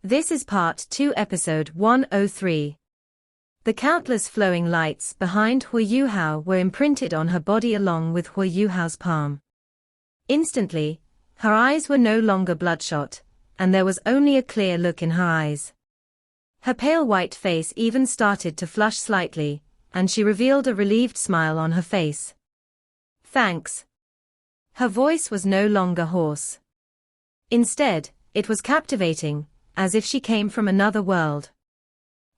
This is Part 2, Episode 103. The countless flowing lights behind Hu Yuhao were imprinted on her body along with Hu Yuhao's palm. Instantly, her eyes were no longer bloodshot, and there was only a clear look in her eyes. Her pale white face even started to flush slightly, and she revealed a relieved smile on her face. "Thanks." Her voice was no longer hoarse. Instead, it was captivating, as if she came from another world.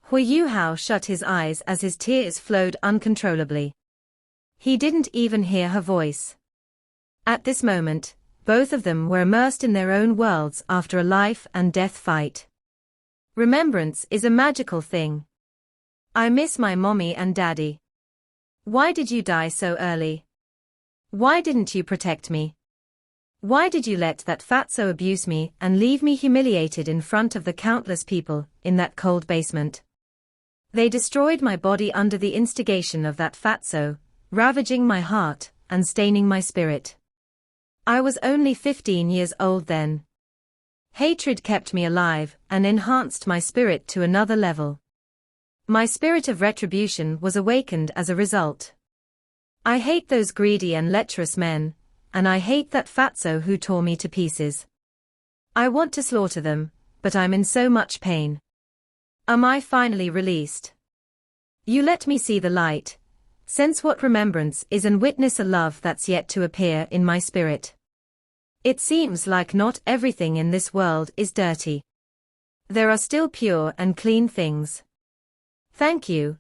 Hu Yuhao shut his eyes as his tears flowed uncontrollably. He didn't even hear her voice. At this moment, both of them were immersed in their own worlds after a life and death fight. Remembrance is a magical thing. I miss my mommy and daddy. Why did you die so early? Why didn't you protect me? Why did you let that fatso abuse me and leave me humiliated in front of the countless people in that cold basement? They destroyed my body under the instigation of that fatso, ravaging my heart and staining my spirit. I was only 15 years old then. Hatred kept me alive and enhanced my spirit to another level. My spirit of retribution was awakened as a result. I hate those greedy and lecherous men, and I hate that fatso who tore me to pieces. I want to slaughter them, but I'm in so much pain. Am I finally released? You let me see the light, sense what remembrance is and witness a love that's yet to appear in my spirit. It seems like not everything in this world is dirty. There are still pure and clean things. Thank you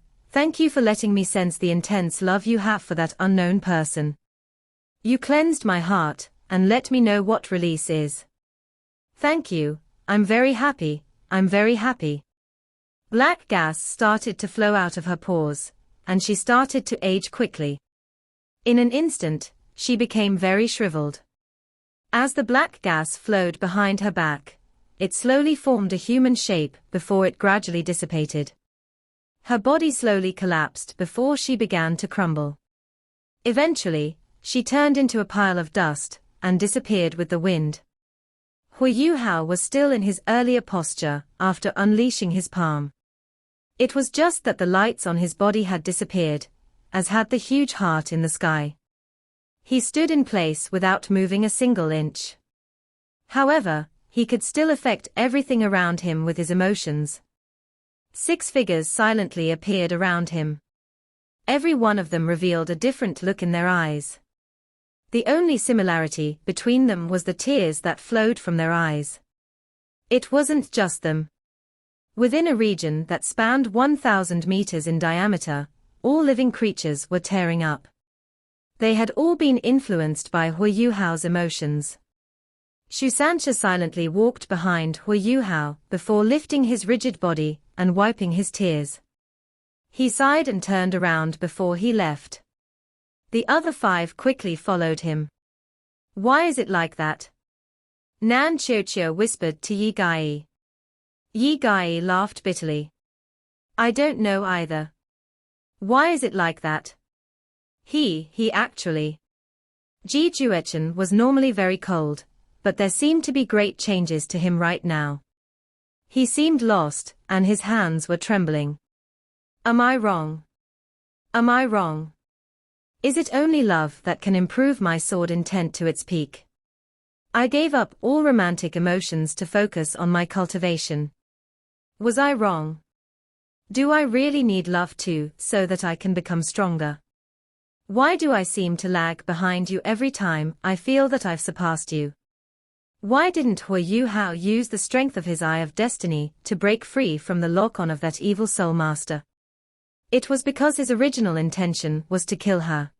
for letting me sense the intense love you have for that unknown person. You cleansed my heart, and let me know what release is. Thank you, I'm very happy. Black gas started to flow out of her pores, and she started to age quickly. In an instant, she became very shriveled. As the black gas flowed behind her back, it slowly formed a human shape before it gradually dissipated. Her body slowly collapsed before she began to crumble. Eventually, she turned into a pile of dust and disappeared with the wind. Hu Yuhao was still in his earlier posture after unleashing his palm. It was just that the lights on his body had disappeared, as had the huge heart in the sky. He stood in place without moving a single inch. However, he could still affect everything around him with his emotions. 6 figures silently appeared around him. Every one of them revealed a different look in their eyes. The only similarity between them was the tears that flowed from their eyes. It wasn't just them. Within a region that spanned 1,000 meters in diameter, all living creatures were tearing up. They had all been influenced by Hu Yuhao's emotions. Shusansha silently walked behind Hu Yuhao before lifting his rigid body and wiping his tears. He sighed and turned around before he left. The other 5 quickly followed him. Why is it like that? Nan Qiuqiu whispered to Yi Gai. Yi Gai laughed bitterly. I don't know either. Why is it like that? He actually. Ji Juechen was normally very cold, but there seemed to be great changes to him right now. He seemed lost, and his hands were trembling. Am I wrong? Is it only love that can improve my sword intent to its peak? I gave up all romantic emotions to focus on my cultivation. Was I wrong? Do I really need love too, so that I can become stronger? Why do I seem to lag behind you every time I feel that I've surpassed you? Why didn't Hu Yuhao use the strength of his Eye of Destiny to break free from the lock-on of that evil soul master? It was because his original intention was to kill her.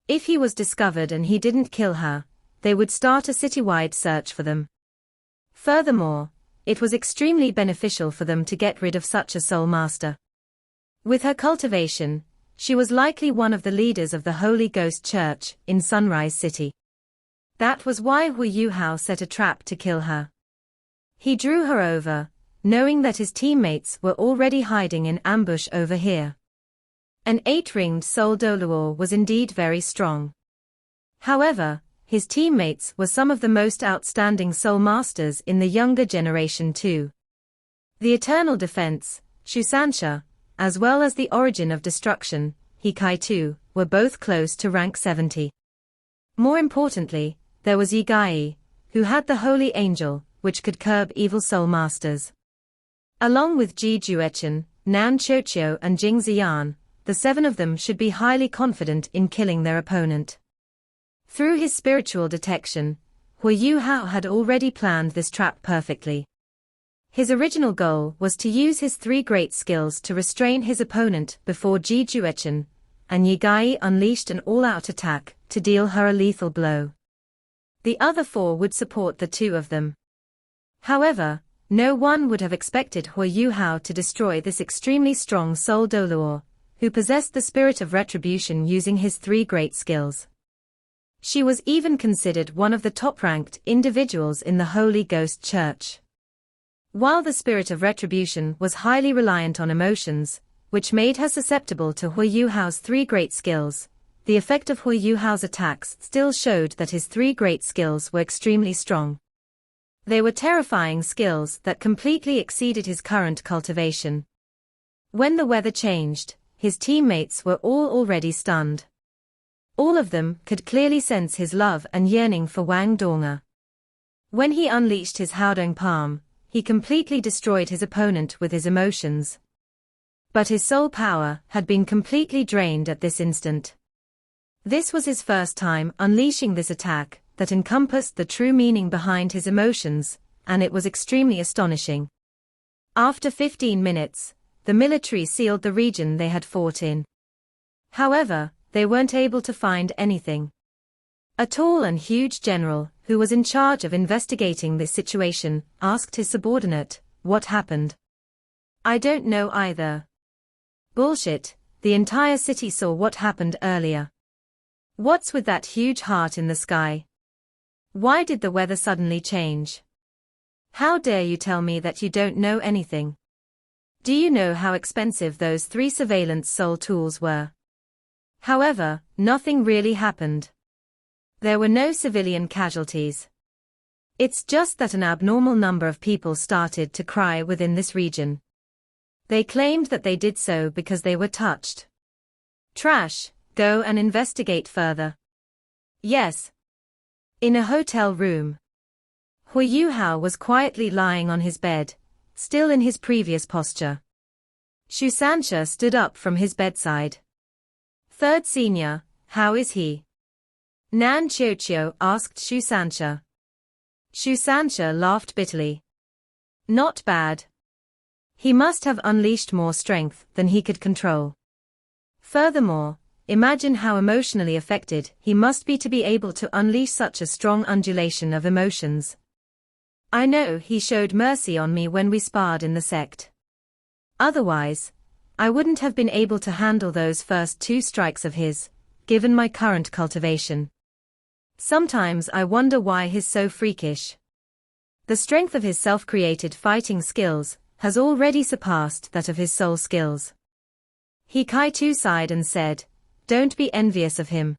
If he was discovered and he didn't kill her, they would start a citywide search for them. Furthermore, it was extremely beneficial for them to get rid of such a soul master. With her cultivation, she was likely one of the leaders of the Holy Ghost Church in Sunrise City. That was why Hu Yuhao set a trap to kill her. He drew her over, knowing that his teammates were already hiding in ambush over here. An 8-ringed soul Doluo was indeed very strong. However, his teammates were some of the most outstanding soul masters in the younger generation too. The eternal defense, Shusansha, as well as the origin of destruction, Hikaitu, were both close to rank 70. More importantly, there was Yigai, who had the holy angel, which could curb evil soul masters. Along with Ji Juechen, Nan Chochio and Jing Ziyan, the 7 of them should be highly confident in killing their opponent. Through his spiritual detection, Hu Yuhao had already planned this trap perfectly. His original goal was to use his 3 great skills to restrain his opponent before Ji Juechen, and Yigai unleashed an all-out attack to deal her a lethal blow. The other 4 would support the 2 of them. However, no one would have expected Hu Yuhao to destroy this extremely strong soul Doluo, who possessed the spirit of retribution using his 3 great skills. She was even considered one of the top-ranked individuals in the Holy Ghost Church. While the spirit of retribution was highly reliant on emotions, which made her susceptible to Hu Yuhao's 3 great skills, the effect of Hu Yuhao's attacks still showed that his 3 great skills were extremely strong. They were terrifying skills that completely exceeded his current cultivation. When the weather changed, his teammates were all already stunned. All of them could clearly sense his love and yearning for Wang Donga. When he unleashed his Haodong palm, he completely destroyed his opponent with his emotions. But his soul power had been completely drained at this instant. This was his first time unleashing this attack that encompassed the true meaning behind his emotions, and it was extremely astonishing. After 15 minutes, the military sealed the region they had fought in. However, they weren't able to find anything. A tall and huge general, who was in charge of investigating this situation, asked his subordinate, "What happened?" "I don't know either." "Bullshit, the entire city saw what happened earlier. What's with that huge heart in the sky? Why did the weather suddenly change? How dare you tell me that you don't know anything? Do you know how expensive those 3 surveillance soul tools were?" However, nothing really happened. There were no civilian casualties. It's just that an abnormal number of people started to cry within this region. They claimed that they did so because they were touched. Trash, go and investigate further. Yes. In a hotel room, Hu Yuhao was quietly lying on his bed, still in his previous posture. Shusansha stood up from his bedside. "Third senior, how is he?" Nan Chochio asked Shusansha. Shusansha laughed bitterly. "Not bad. He must have unleashed more strength than he could control. Furthermore, imagine how emotionally affected he must be to be able to unleash such a strong undulation of emotions. I know he showed mercy on me when we sparred in the sect. Otherwise, I wouldn't have been able to handle those first 2 strikes of his, given my current cultivation. Sometimes I wonder why he's so freakish. The strength of his self-created fighting skills has already surpassed that of his soul skills." Hikaitu sighed and said, "Don't be envious of him.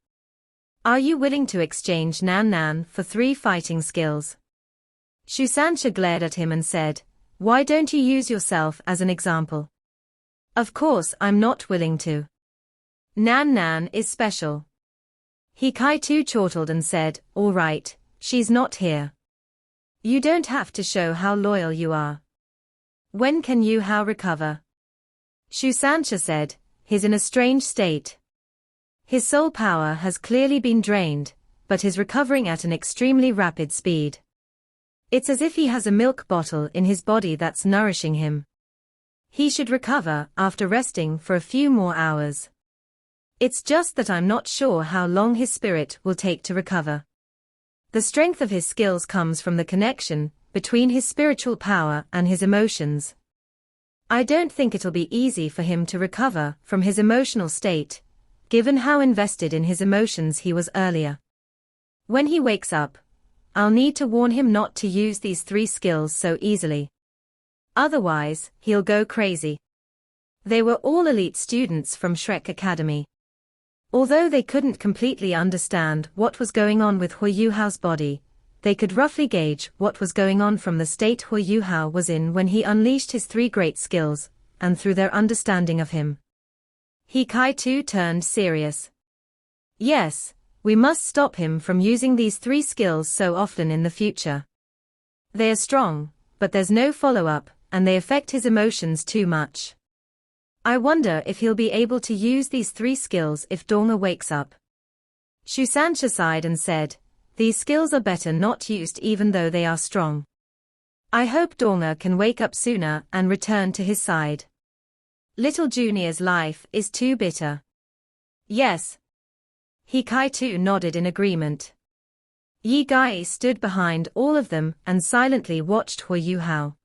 Are you willing to exchange Nan Nan for 3 fighting skills?" Shusansha glared at him and said, "Why don't you use yourself as an example?" "Of course I'm not willing to. Nan Nan is special." Hikaitu chortled and said, "All right, she's not here. You don't have to show how loyal you are. When can Yuhao recover?" Shusansha said, "He's in a strange state. His soul power has clearly been drained, but is recovering at an extremely rapid speed. It's as if he has a milk bottle in his body that's nourishing him. He should recover after resting for a few more hours. It's just that I'm not sure how long his spirit will take to recover. The strength of his skills comes from the connection between his spiritual power and his emotions. I don't think it'll be easy for him to recover from his emotional state, given how invested in his emotions he was earlier. When he wakes up, I'll need to warn him not to use these 3 skills so easily. Otherwise, he'll go crazy." They were all elite students from Shrek Academy. Although they couldn't completely understand what was going on with Hu Yuhao's body, they could roughly gauge what was going on from the state Hu Yuhao was in when he unleashed his three great skills, and through their understanding of him. He Kai-tu turned serious. Yes, we must stop him from using these three skills so often in the future. They are strong, but there's no follow-up, and they affect his emotions too much. I wonder if he'll be able to use these three skills if Donga wakes up. Shu Sancha sighed and said, these skills are better not used even though they are strong. I hope Donga can wake up sooner and return to his side. Little Junior's life is too bitter. Yes. He Kai-tu nodded in agreement. Yi Gai stood behind all of them and silently watched Hu Yuhao.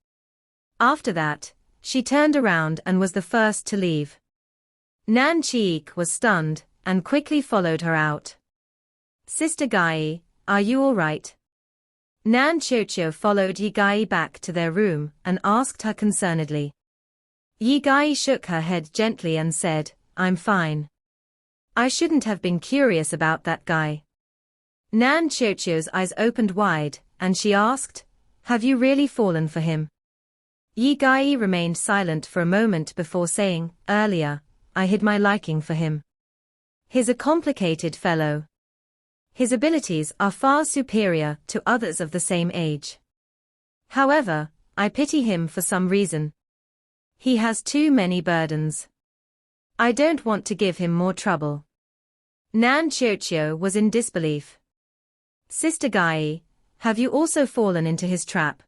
After that, she turned around and was the first to leave. Nan Chiik was stunned, and quickly followed her out. Sister Gai, are you all right? Nan Chocho followed Yi Gai back to their room and asked her concernedly. Yi Gai shook her head gently and said, I'm fine. I shouldn't have been curious about that guy. Nan Chocho's eyes opened wide, and she asked, have you really fallen for him? Yi Gai remained silent for a moment before saying, earlier, I hid my liking for him. He's a complicated fellow. His abilities are far superior to others of the same age. However, I pity him for some reason. He has too many burdens. I don't want to give him more trouble. Nan Chocho was in disbelief. Sister Gai, have you also fallen into his trap?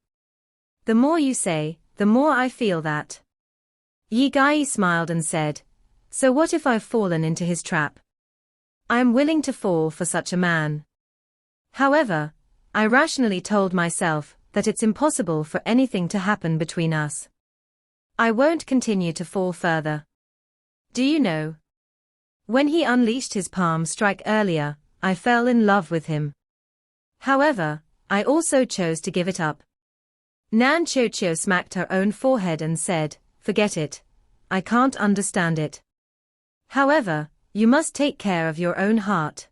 The more you say, the more I feel that. Yi Gai smiled and said, so what if I've fallen into his trap? I am willing to fall for such a man. However, I rationally told myself that it's impossible for anything to happen between us. I won't continue to fall further. Do you know? When he unleashed his palm strike earlier, I fell in love with him. However, I also chose to give it up. Nan Chocho smacked her own forehead and said, forget it. I can't understand it. However, you must take care of your own heart.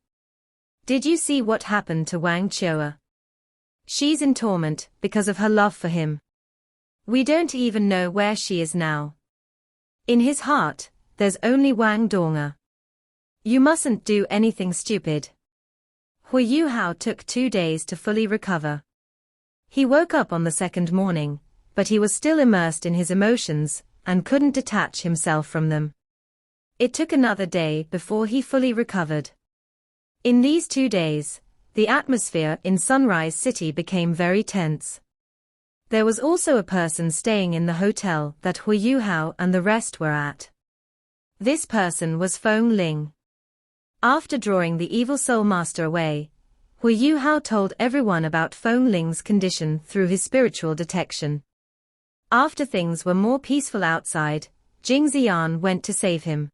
Did you see what happened to Wang Choa? She's in torment because of her love for him. We don't even know where she is now. In his heart, there's only Wang Donga. You mustn't do anything stupid. Hu Yuhao took 2 days to fully recover. He woke up on the second morning, but he was still immersed in his emotions, and couldn't detach himself from them. It took another day before he fully recovered. In these 2 days, the atmosphere in Sunrise City became very tense. There was also a person staying in the hotel that Hu Yuhao and the rest were at. This person was Feng Ling. After drawing the evil soul master away, Hu Yuhao told everyone about Feng Ling's condition through his spiritual detection. After things were more peaceful outside, Jing Ziyan went to save him.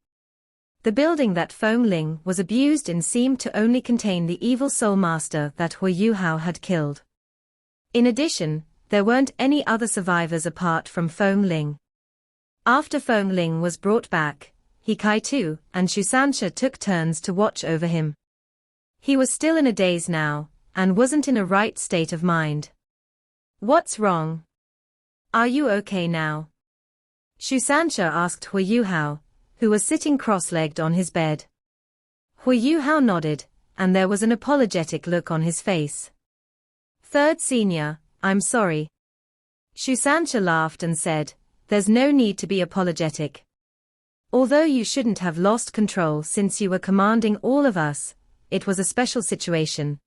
The building that Feng Ling was abused in seemed to only contain the evil soul master that Hu Yuhao had killed. In addition, there weren't any other survivors apart from Feng Ling. After Feng Ling was brought back, He Kai-tu and Shu Sancha took turns to watch over him. He was still in a daze now, and wasn't in a right state of mind. What's wrong? Are you okay now? Shu Sancha asked Hu Yuhao, who was sitting cross-legged on his bed. Hu Yuhao nodded, and there was an apologetic look on his face. Third senior, I'm sorry. Shu Sancha laughed and said, there's no need to be apologetic. Although you shouldn't have lost control since you were commanding all of us, it was a special situation.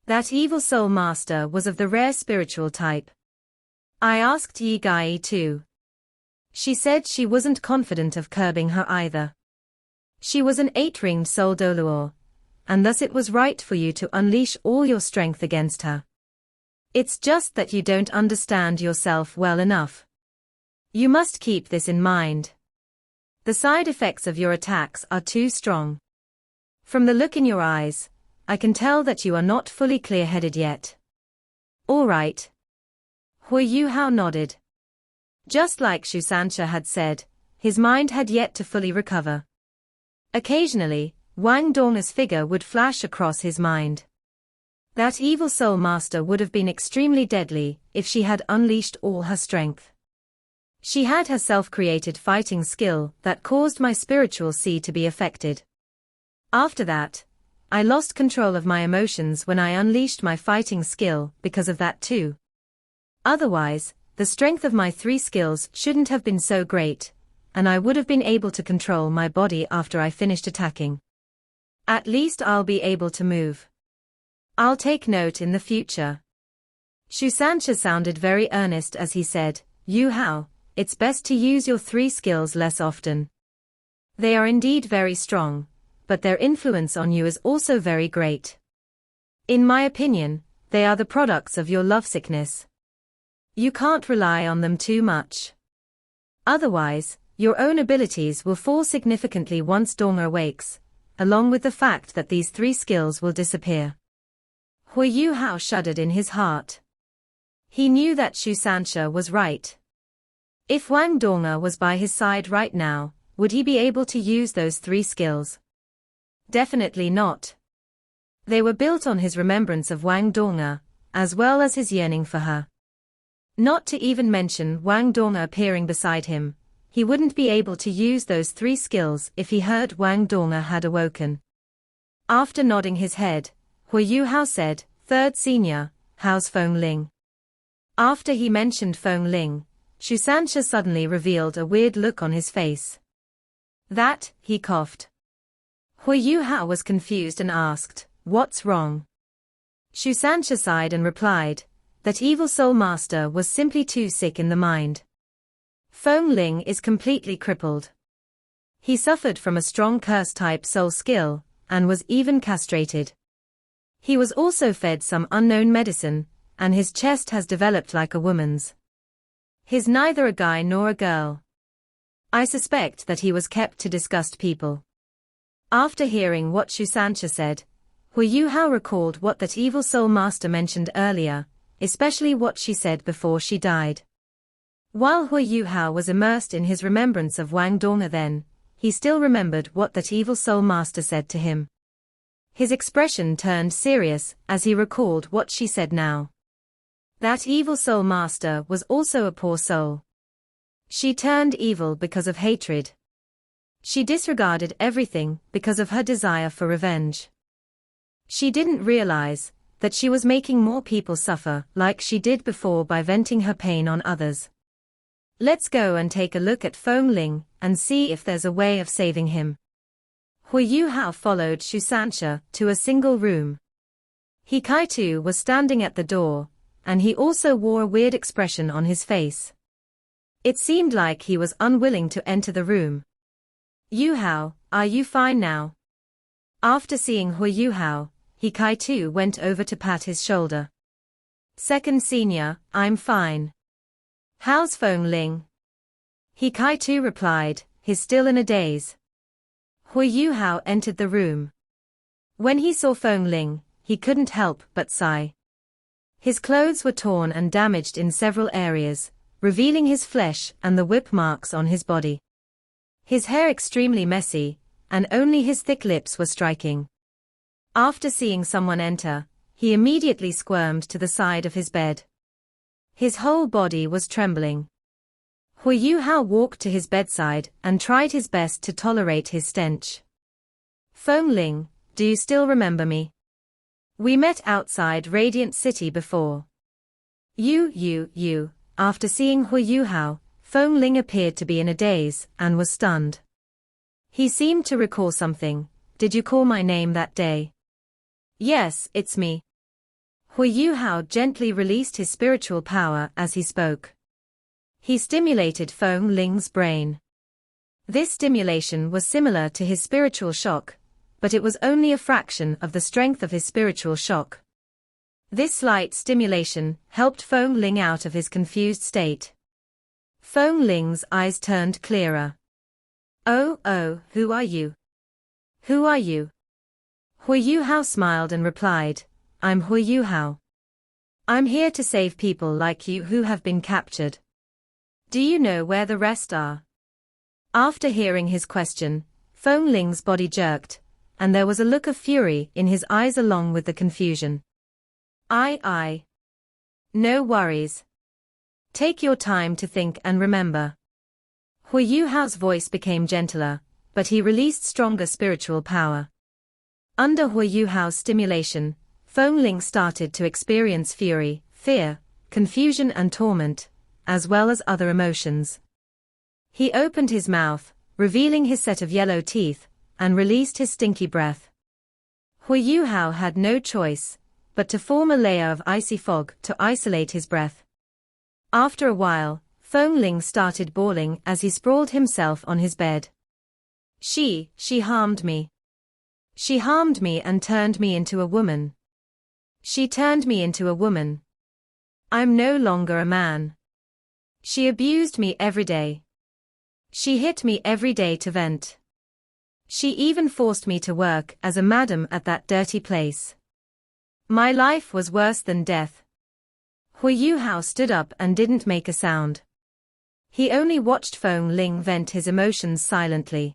That evil soul master was of the rare spiritual type. I asked Yi Gai too. She said she wasn't confident of curbing her either. She was an 8-ringed soul Doluor, and thus it was right for you to unleash all your strength against her. It's just that you don't understand yourself well enough. You must keep this in mind. The side effects of your attacks are too strong. From the look in your eyes, I can tell that you are not fully clear-headed yet. All right. Hu Yuhao nodded. Just like Shu Sancha had said, his mind had yet to fully recover. Occasionally, Wang Donga's figure would flash across his mind. That evil soul master would have been extremely deadly if she had unleashed all her strength. She had her self-created fighting skill that caused my spiritual sea to be affected. After that, I lost control of my emotions when I unleashed my fighting skill because of that too. Otherwise, the strength of my 3 skills shouldn't have been so great, and I would have been able to control my body after I finished attacking. At least I'll be able to move. I'll take note in the future. Shusansha sounded very earnest as he said, Yu Hao, it's best to use your 3 skills less often. They are indeed very strong, but their influence on you is also very great. In my opinion, they are the products of your lovesickness. You can't rely on them too much. Otherwise, your own abilities will fall significantly once Donga awakes, along with the fact that these 3 skills will disappear. Hui Yu Hao shuddered in his heart. He knew that Shusansha was right. If Wang Donga was by his side right now, would he be able to use those 3 skills? Definitely not. They were built on his remembrance of Wang Donga, as well as his yearning for her. Not to even mention Wang Donga appearing beside him, he wouldn't be able to use those 3 skills if he heard Wang Donga had awoken. After nodding his head, Hui Yu Hao said, 3rd Senior, how's Feng Ling? After he mentioned Feng Ling, Shusansha suddenly revealed a weird look on his face. That, he coughed. Hui Yu Hao was confused and asked, what's wrong? Shusansha sighed and replied, that evil soul master was simply too sick in the mind. Feng Ling is completely crippled. He suffered from a strong curse-type soul skill, and was even castrated. He was also fed some unknown medicine, and his chest has developed like a woman's. He's neither a guy nor a girl. I suspect that he was kept to disgust people. After hearing what Shusansha said, Hui Yu Hao recalled what that evil soul master mentioned earlier, especially what she said before she died. While Hui Yu Hao was immersed in his remembrance of Wang Donga then, he still remembered what that evil soul master said to him. His expression turned serious as he recalled what she said now. That evil soul master was also a poor soul. She turned evil because of hatred. She disregarded everything because of her desire for revenge. She didn't realize that she was making more people suffer like she did before by venting her pain on others. Let's go and take a look at Feng Ling and see if there's a way of saving him. Hui Yu Hao followed Shusansha to a single room. He Kaitu was standing at the door, and he also wore a weird expression on his face. It seemed like he was unwilling to enter the room. Yu Hao, are you fine now? After seeing Hui Yu Hao, he Kaitu went over to pat his shoulder. 2nd Senior, I'm fine. How's Feng Ling? He Kaitu replied, he's still in a daze. Hui Yu Hao entered the room. When he saw Feng Ling, he couldn't help but sigh. His clothes were torn and damaged in several areas, revealing his flesh and the whip marks on his body. His hair extremely messy, and only his thick lips were striking. After seeing someone enter, he immediately squirmed to the side of his bed. His whole body was trembling. Hui Yu Hao walked to his bedside and tried his best to tolerate his stench. Feng Ling, do you still remember me? We met outside Radiant City before. After seeing Hui Yu Hao, Feng Ling appeared to be in a daze and was stunned. He seemed to recall something. Did you call my name that day? Yes, it's me. Hui Yu Hao gently released his spiritual power as he spoke. He stimulated Feng Ling's brain. This stimulation was similar to his spiritual shock, but it was only a fraction of the strength of his spiritual shock. This slight stimulation helped Feng Ling out of his confused state. Feng Ling's eyes turned clearer. Oh, who are you? Who are you? Hui Yu Hao smiled and replied, I'm Hui Yu Hao. I'm here to save people like you who have been captured. Do you know where the rest are? After hearing his question, Feng Ling's body jerked, and there was a look of fury in his eyes along with the confusion. I. No worries. Take your time to think and remember. Hui Yuhao's voice became gentler, but he released stronger spiritual power. Under Hui Yuhao's stimulation, Feng Ling started to experience fury, fear, confusion and torment, as well as other emotions. He opened his mouth, revealing his set of yellow teeth, and released his stinky breath. Hui Yuhao had no choice but to form a layer of icy fog to isolate his breath. After a while, Feng Ling started bawling as he sprawled himself on his bed. She harmed me. She harmed me and turned me into a woman. She turned me into a woman. I'm no longer a man. She abused me every day. She hit me every day to vent. She even forced me to work as a madam at that dirty place. My life was worse than death. Hui Yuhao stood up and didn't make a sound. He only watched Feng Ling vent his emotions silently.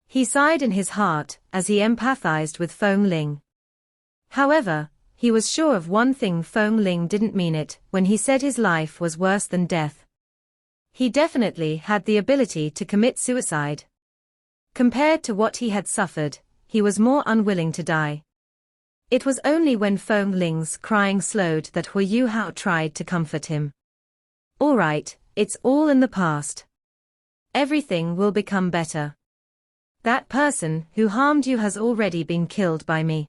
He sighed in his heart as he empathized with Feng Ling. However, he was sure of one thing: Feng Ling didn't mean it when he said his life was worse than death. He definitely had the ability to commit suicide. Compared to what he had suffered, he was more unwilling to die. It was only when Feng Ling's crying slowed that Hui Yuhao tried to comfort him. All right, it's all in the past. Everything will become better. That person who harmed you has already been killed by me.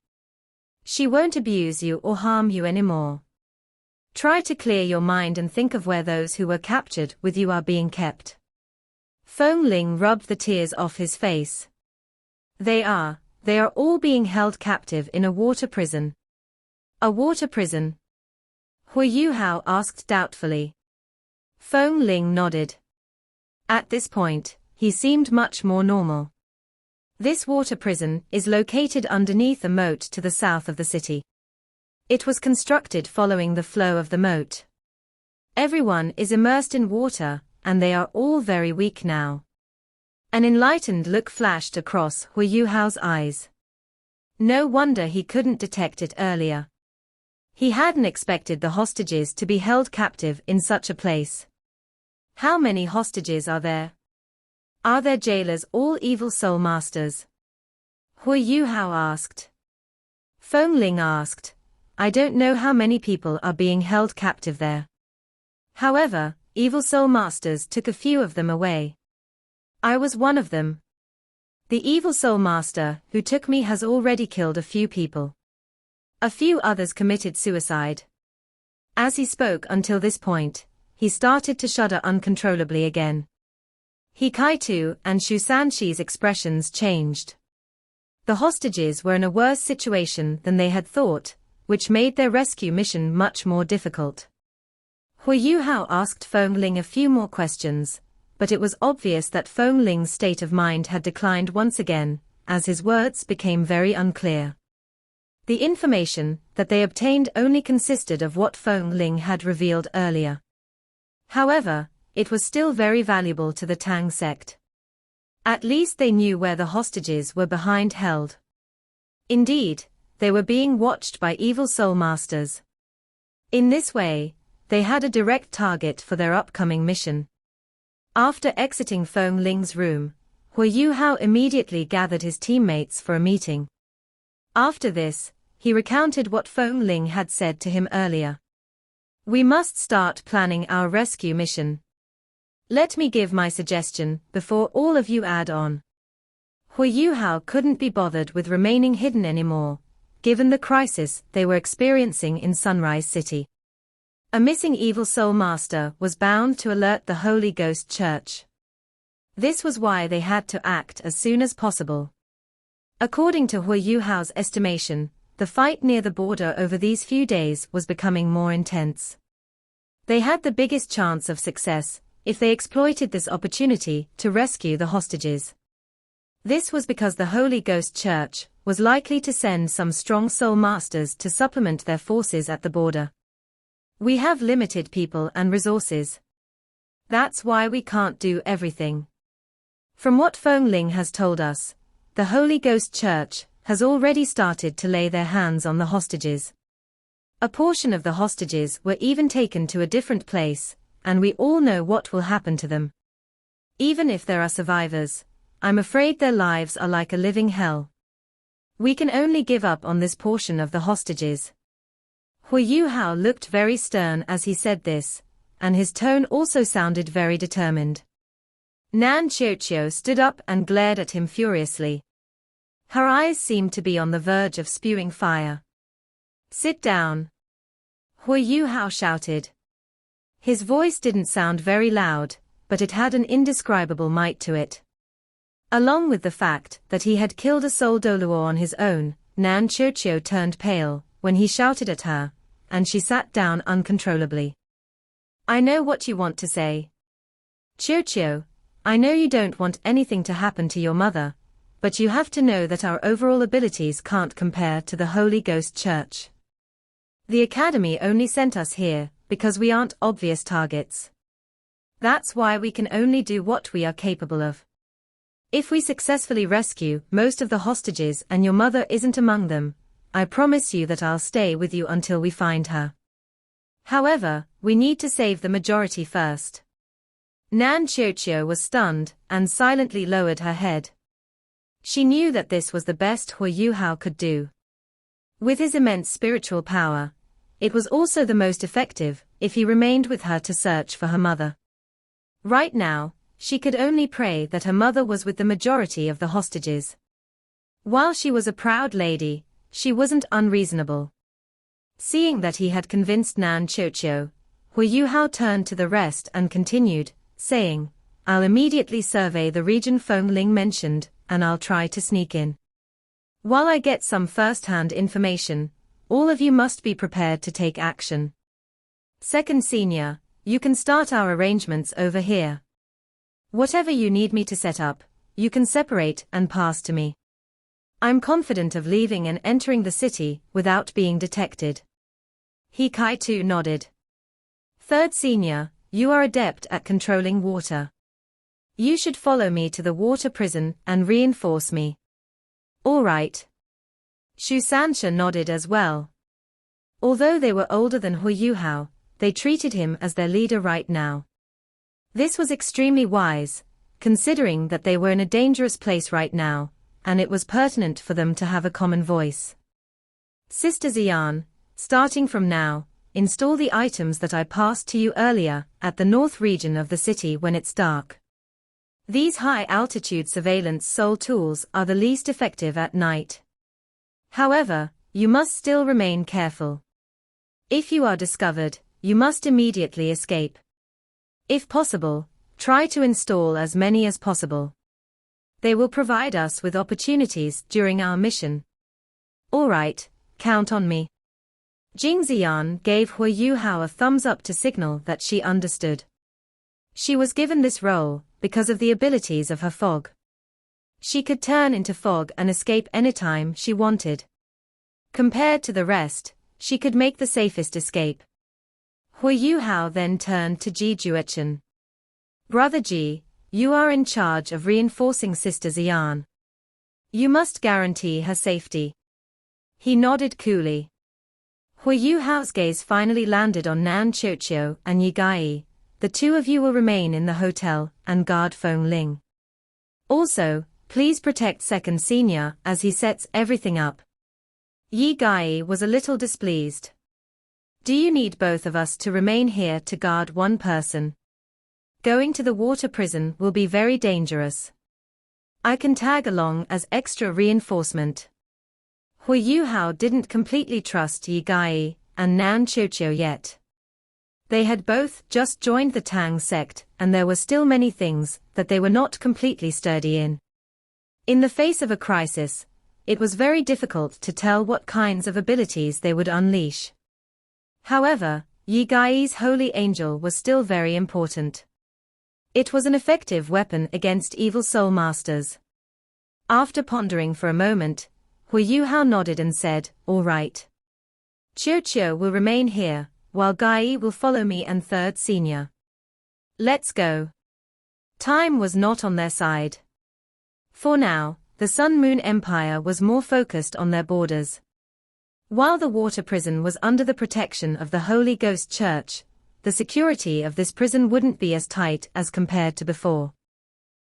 She won't abuse you or harm you anymore. Try to clear your mind and think of where those who were captured with you are being kept. Feng Ling rubbed the tears off his face. They are all being held captive in a water prison. A water prison? Hui Yuhao asked doubtfully. Feng Ling nodded. At this point, he seemed much more normal. This water prison is located underneath a moat to the south of the city. It was constructed following the flow of the moat. Everyone is immersed in water, and they are all very weak now. An enlightened look flashed across Hui Yuhao's eyes. No wonder he couldn't detect it earlier. He hadn't expected the hostages to be held captive in such a place. How many hostages are there? Are their jailers all evil soul masters? Hui Yuhao asked. Feng Ling asked. I don't know how many people are being held captive there. However, evil soul masters took a few of them away. I was one of them. The evil soul master who took me has already killed a few people. A few others committed suicide. As he spoke until this point, he started to shudder uncontrollably again. He Kaitu and Shu Sanshi's expressions changed. The hostages were in a worse situation than they had thought, which made their rescue mission much more difficult. Hui Yuhao asked Feng Ling a few more questions, but it was obvious that Feng Ling's state of mind had declined once again, as his words became very unclear. The information that they obtained only consisted of what Feng Ling had revealed earlier. However, it was still very valuable to the Tang sect. At least they knew where the hostages were behind held. Indeed, they were being watched by evil soul masters. In this way, they had a direct target for their upcoming mission. After exiting Feng Ling's room, Hui Yuhao immediately gathered his teammates for a meeting. After this, he recounted what Feng Ling had said to him earlier. We must start planning our rescue mission. Let me give my suggestion before all of you add on. Hui Yuhao couldn't be bothered with remaining hidden anymore, given the crisis they were experiencing in Sunrise City. A missing evil soul master was bound to alert the Holy Ghost Church. This was why they had to act as soon as possible. According to Hui Yuhao's estimation, the fight near the border over these few days was becoming more intense. They had the biggest chance of success if they exploited this opportunity to rescue the hostages. This was because the Holy Ghost Church was likely to send some strong soul masters to supplement their forces at the border. We have limited people and resources. That's why we can't do everything. From what Feng Ling has told us, the Holy Ghost Church has already started to lay their hands on the hostages. A portion of the hostages were even taken to a different place, and we all know what will happen to them. Even if there are survivors, I'm afraid their lives are like a living hell. We can only give up on this portion of the hostages. Hu Yuhao looked very stern as he said this, and his tone also sounded very determined. Nan Qiuqiu stood up and glared at him furiously. Her eyes seemed to be on the verge of spewing fire. "Sit down," Hu Yuhao shouted. His voice didn't sound very loud, but it had an indescribable might to it. Along with the fact that he had killed a Soldoluo on his own, Nan Qiuqiu turned pale when he shouted at her, and she sat down uncontrollably. "I know what you want to say. Qiuqiu, I know you don't want anything to happen to your mother, but you have to know that our overall abilities can't compare to the Holy Ghost Church. The Academy only sent us here because we aren't obvious targets. That's why we can only do what we are capable of. If we successfully rescue most of the hostages and your mother isn't among them, I promise you that I'll stay with you until we find her. However, we need to save the majority first." Nan Qiuqiu was stunned and silently lowered her head. She knew that this was the best Hu Yuhao could do. With his immense spiritual power, it was also the most effective if he remained with her to search for her mother. Right now, she could only pray that her mother was with the majority of the hostages. While she was a proud lady, she wasn't unreasonable. Seeing that he had convinced Nan Qiuqiu, Hu Yuhao turned to the rest and continued, saying, "I'll immediately survey the region Feng Ling mentioned, and I'll try to sneak in. While I get some first-hand information, all of you must be prepared to take action. Second Senior, you can start our arrangements over here. Whatever you need me to set up, you can separate and pass to me. I'm confident of leaving and entering the city without being detected." He Kai-tu nodded. "Third Senior, you are adept at controlling water. You should follow me to the water prison and reinforce me." "All right." Shu Sansha nodded as well. Although they were older than Hu Yuhao, they treated him as their leader right now. This was extremely wise, considering that they were in a dangerous place right now, and it was pertinent for them to have a common voice. "Sister Xian, starting from now, install the items that I passed to you earlier at the north region of the city when it's dark. These high-altitude surveillance soul tools are the least effective at night. However, you must still remain careful. If you are discovered, you must immediately escape. If possible, try to install as many as possible. They will provide us with opportunities during our mission." "All right, count on me." Jing Ziyan gave Hu Yuhao a thumbs up to signal that she understood. She was given this role because of the abilities of her fog. She could turn into fog and escape anytime she wanted. Compared to the rest, she could make the safest escape. Hu Yuhao then turned to Ji Juechen. "Brother Ji, you are in charge of reinforcing Sister Xian. You must guarantee her safety." He nodded coolly. Hu Yuhao's gaze finally landed on Nan Qiuqiu and Yi Gai. "The two of you will remain in the hotel and guard Feng Ling. Also, please protect Second Senior as he sets everything up." Yi Gai was a little displeased. "Do you need both of us to remain here to guard one person? Going to the water prison will be very dangerous. I can tag along as extra reinforcement." Hu Yuhao didn't completely trust Yi Gai and Nan Qiuqiu yet. They had both just joined the Tang sect and there were still many things that they were not completely sturdy in. In the face of a crisis, it was very difficult to tell what kinds of abilities they would unleash. However, Yi Gai's holy angel was still very important. It was an effective weapon against evil soul masters. After pondering for a moment, Hu Yuhao nodded and said, "All right. Qiuqiu will remain here, while Gai will follow me and Third Senior. Let's go." Time was not on their side. For now, the Sun Moon Empire was more focused on their borders. While the water prison was under the protection of the Holy Ghost Church, the security of this prison wouldn't be as tight as compared to before.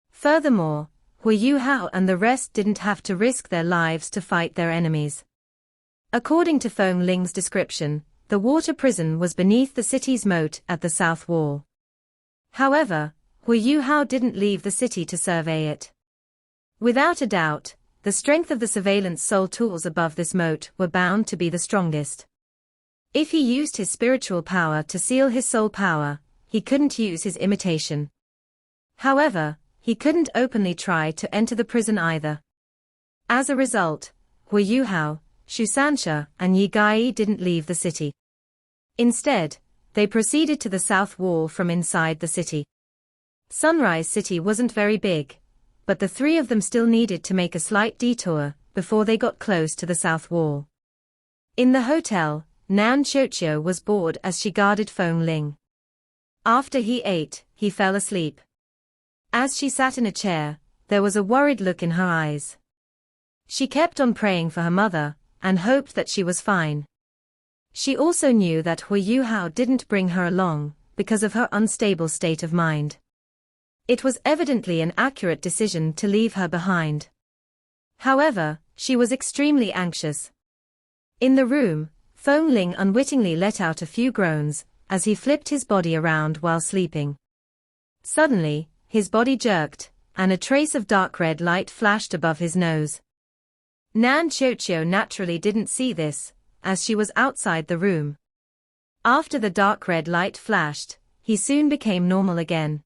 Furthermore, Hu Yuhao and the rest didn't have to risk their lives to fight their enemies. According to Feng Ling's description, the water prison was beneath the city's moat at the south wall. However, Hu Yuhao didn't leave the city to survey it. Without a doubt, the strength of the surveillance soul tools above this moat were bound to be the strongest. If he used his spiritual power to seal his soul power, he couldn't use his imitation. However, he couldn't openly try to enter the prison either. As a result, Hu Yuhao, Shu Sansha, and Yi Gai didn't leave the city. Instead, they proceeded to the south wall from inside the city. Sunrise City wasn't very big, but the three of them still needed to make a slight detour before they got close to the south wall. In the hotel, Nan Qiuqiu was bored as she guarded Feng Ling. After he ate, he fell asleep. As she sat in a chair, there was a worried look in her eyes. She kept on praying for her mother, and hoped that she was fine. She also knew that Hu Yuhao didn't bring her along, because of her unstable state of mind. It was evidently an accurate decision to leave her behind. However, she was extremely anxious. In the room, Feng Ling unwittingly let out a few groans, as he flipped his body around while sleeping. Suddenly, his body jerked, and a trace of dark red light flashed above his nose. Nan Qiuqiu naturally didn't see this, as she was outside the room. After the dark red light flashed, he soon became normal again.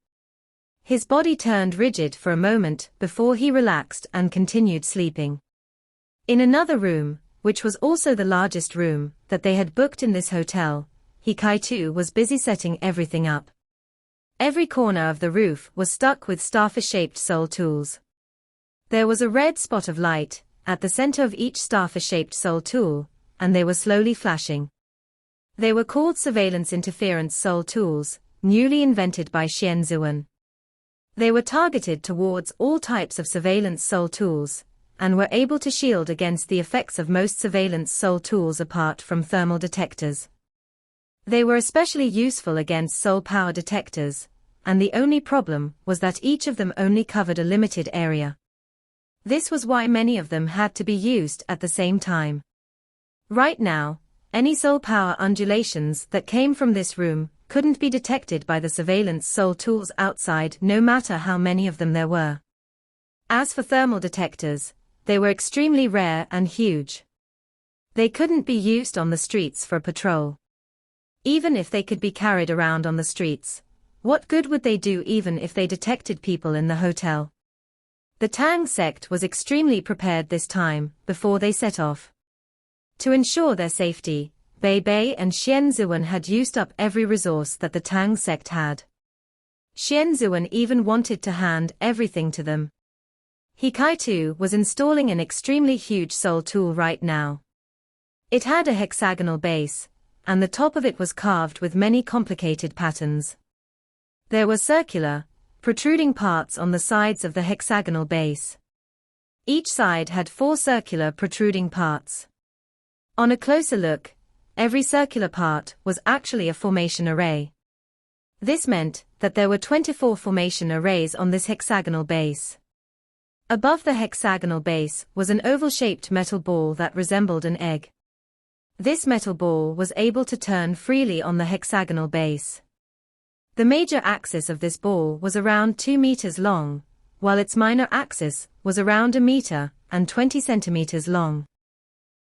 His body turned rigid for a moment before he relaxed and continued sleeping. In another room, which was also the largest room that they had booked in this hotel, He Kai-tu was busy setting everything up. Every corner of the roof was stuck with starfish-shaped soul tools. There was a red spot of light at the center of each starfish-shaped soul tool, and they were slowly flashing. They were called surveillance interference soul tools, newly invented by Xian Zuan. They were targeted towards all types of surveillance soul tools, and were able to shield against the effects of most surveillance soul tools apart from thermal detectors. They were especially useful against soul power detectors, and the only problem was that each of them only covered a limited area. This was why many of them had to be used at the same time. Right now, any soul power undulations that came from this room couldn't be detected by the surveillance soul tools outside, no matter how many of them there were. As for thermal detectors, they were extremely rare and huge. They couldn't be used on the streets for patrol. Even if they could be carried around on the streets, what good would they do even if they detected people in the hotel? The Tang sect was extremely prepared this time, before they set off. To ensure their safety, Bei Bei and Xian Zuan had used up every resource that the Tang sect had. Xian Zuan even wanted to hand everything to them. He Kai-tu was installing an extremely huge soul tool right now. It had a hexagonal base, and the top of it was carved with many complicated patterns. There were circular, protruding parts on the sides of the hexagonal base. Each side had 4 circular protruding parts. On a closer look, every circular part was actually a formation array. This meant that there were 24 formation arrays on this hexagonal base. Above the hexagonal base was an oval-shaped metal ball that resembled an egg. This metal ball was able to turn freely on the hexagonal base. The major axis of this ball was around 2 meters long, while its minor axis was around 1 meter and 20 centimeters long.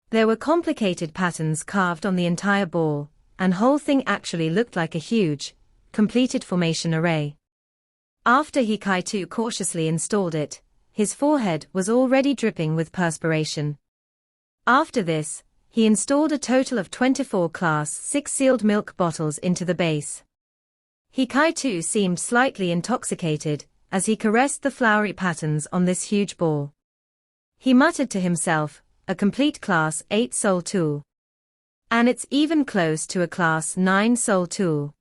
There were complicated patterns carved on the entire ball, and whole thing actually looked like a huge, completed formation array. After He Kai-tu cautiously installed it, his forehead was already dripping with perspiration. After this, he installed a total of 24 Class 6 sealed milk bottles into the base. He Kai-tu seemed slightly intoxicated as he caressed the flowery patterns on this huge ball. He muttered to himself, a complete Class 8 soul tool. And it's even close to a Class 9 soul tool.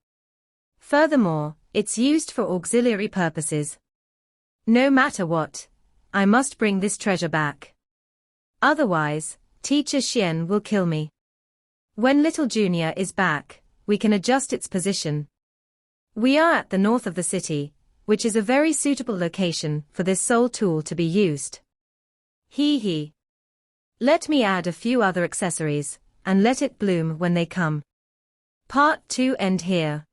Furthermore, it's used for auxiliary purposes. No matter what, I must bring this treasure back. Otherwise, Teacher Xian will kill me. When little Junior is back, we can adjust its position. We are at the north of the city, which is a very suitable location for this sole tool to be used. Hee hee. Let me add a few other accessories, and let it bloom when they come. Part 2 end here.